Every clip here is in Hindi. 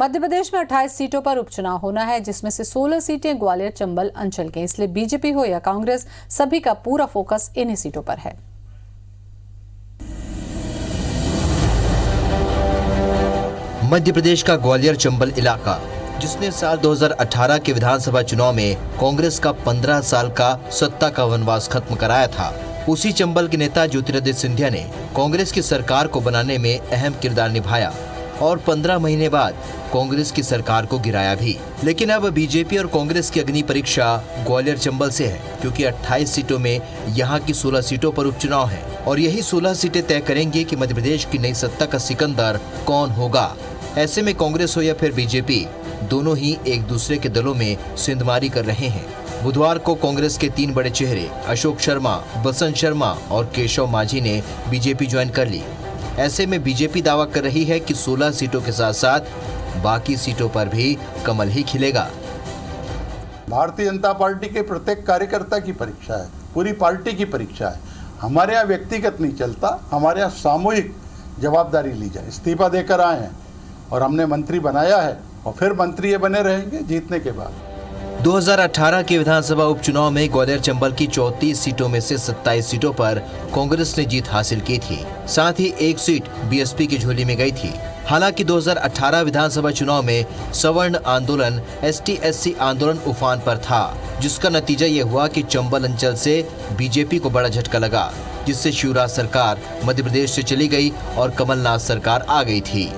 मध्य प्रदेश में 28 सीटों पर उपचुनाव होना है, जिसमें से 16 सीटें ग्वालियर चंबल अंचल के। इसलिए बीजेपी हो या कांग्रेस, सभी का पूरा फोकस इन्हीं सीटों पर है। मध्य प्रदेश का ग्वालियर चंबल इलाका, जिसने साल 2018 के विधानसभा चुनाव में कांग्रेस का 15 साल का सत्ता का वनवास खत्म कराया था, उसी चंबल के नेता ज्योतिरादित्य सिंधिया ने कांग्रेस की सरकार को बनाने में अहम किरदार निभाया और 15 महीने बाद कांग्रेस की सरकार को गिराया भी। लेकिन अब बीजेपी और कांग्रेस की अग्नि परीक्षा ग्वालियर चंबल से है, क्योंकि 28 सीटों में यहां की 16 सीटों पर उपचुनाव है और यही 16 सीटें तय करेंगे कि मध्य प्रदेश की नई सत्ता का सिकंदर कौन होगा। ऐसे में कांग्रेस हो या फिर बीजेपी, दोनों ही एक दूसरे के दलों में सिंधमारी कर रहे हैं। बुधवार को कांग्रेस के 3 बड़े चेहरे अशोक शर्मा, बसंत शर्मा और केशव माझी ने बीजेपी ज्वाइन कर ली। ऐसे में बीजेपी दावा कर रही है कि 16 सीटों के साथ साथ बाकी सीटों पर भी कमल ही खिलेगा। भारतीय जनता पार्टी के प्रत्येक कार्यकर्ता की परीक्षा है, पूरी पार्टी की परीक्षा है। हमारे यहाँ व्यक्तिगत नहीं चलता, हमारे यहाँ सामूहिक जवाबदारी ली जाए। इस्तीफा देकर आए हैं और हमने मंत्री बनाया है और फिर मंत्री ये बने रहेंगे जीतने के बाद। 2018 के विधानसभा उपचुनाव में ग्वालियर चंबल की 34 सीटों में से 27 सीटों पर कांग्रेस ने जीत हासिल की थी। साथ ही एक सीट बीएसपी की झोली में गई थी। हालांकि 2018 विधानसभा चुनाव में सवर्ण आंदोलन, ST/SC आंदोलन उफान पर था, जिसका नतीजा ये हुआ कि चंबल अंचल से बीजेपी को बड़ा झटका लगा, जिससे शिवराज सरकार मध्य प्रदेश से चली गई और कमलनाथ सरकार आ गई थी।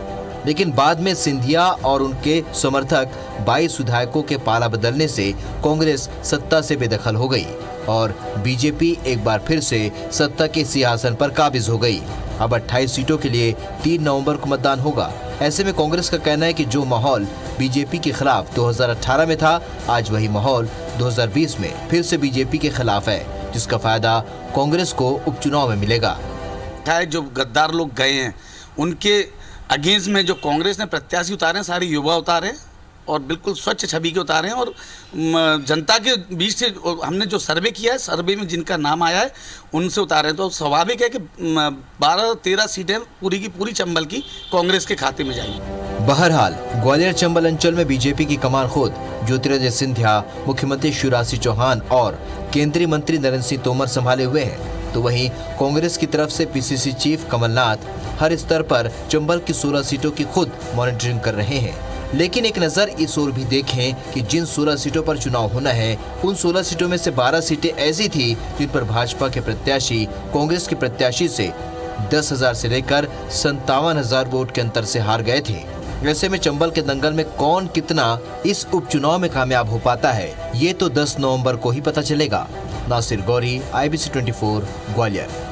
लेकिन बाद में सिंधिया और उनके समर्थक 22 विधायकों के पाला बदलने से कांग्रेस सत्ता से बेदखल हो गई और बीजेपी एक बार फिर से सत्ता के सिंहासन पर काबिज हो गई। अब 28 सीटों के लिए 3 नवंबर को मतदान होगा। ऐसे में कांग्रेस का कहना है कि जो माहौल बीजेपी के खिलाफ 2018 में था, आज वही माहौल 2020 में फिर से बीजेपी के खिलाफ है, जिसका फायदा कांग्रेस को उपचुनाव में मिलेगा। जो गद्दार लोग गए हैं उनके अगेंस्ट में जो कांग्रेस ने प्रत्याशी उतारे हैं, सारे युवा उतारे और बिल्कुल स्वच्छ छवि के उतारे हैं और जनता के बीच से हमने जो सर्वे किया है, सर्वे में जिनका नाम आया है उनसे उतारे हैं। तो स्वाभाविक है कि 12-13 सीटें पूरी की पूरी चंबल की कांग्रेस के खाते में जाएंगी। बहरहाल ग्वालियर चंबल अंचल में बीजेपी की कमान खुद ज्योतिरादित्य सिंधिया, मुख्यमंत्री शिवराज सिंह चौहान और केंद्रीय मंत्री नरेंद्र सिंह तोमर संभाले हुए हैं, तो वहीं कांग्रेस की तरफ से PCC चीफ कमलनाथ हर स्तर पर चंबल की 16 सीटों की खुद मॉनिटरिंग कर रहे हैं। लेकिन एक नजर इस ओर भी देखें कि जिन 16 सीटों पर चुनाव होना है, उन 16 सीटों में से 12 सीटें ऐसी थी जिन पर भाजपा के प्रत्याशी कांग्रेस के प्रत्याशी से 10,000 से लेकर 57,000 वोट के अंतर से हार गए थे। ऐसे में चंबल के दंगल में कौन कितना इस उपचुनाव में कामयाब हो पाता है, ये तो 10 नवंबर को ही पता चलेगा। नासिर गौरी, IBC 24, ग्वालियर।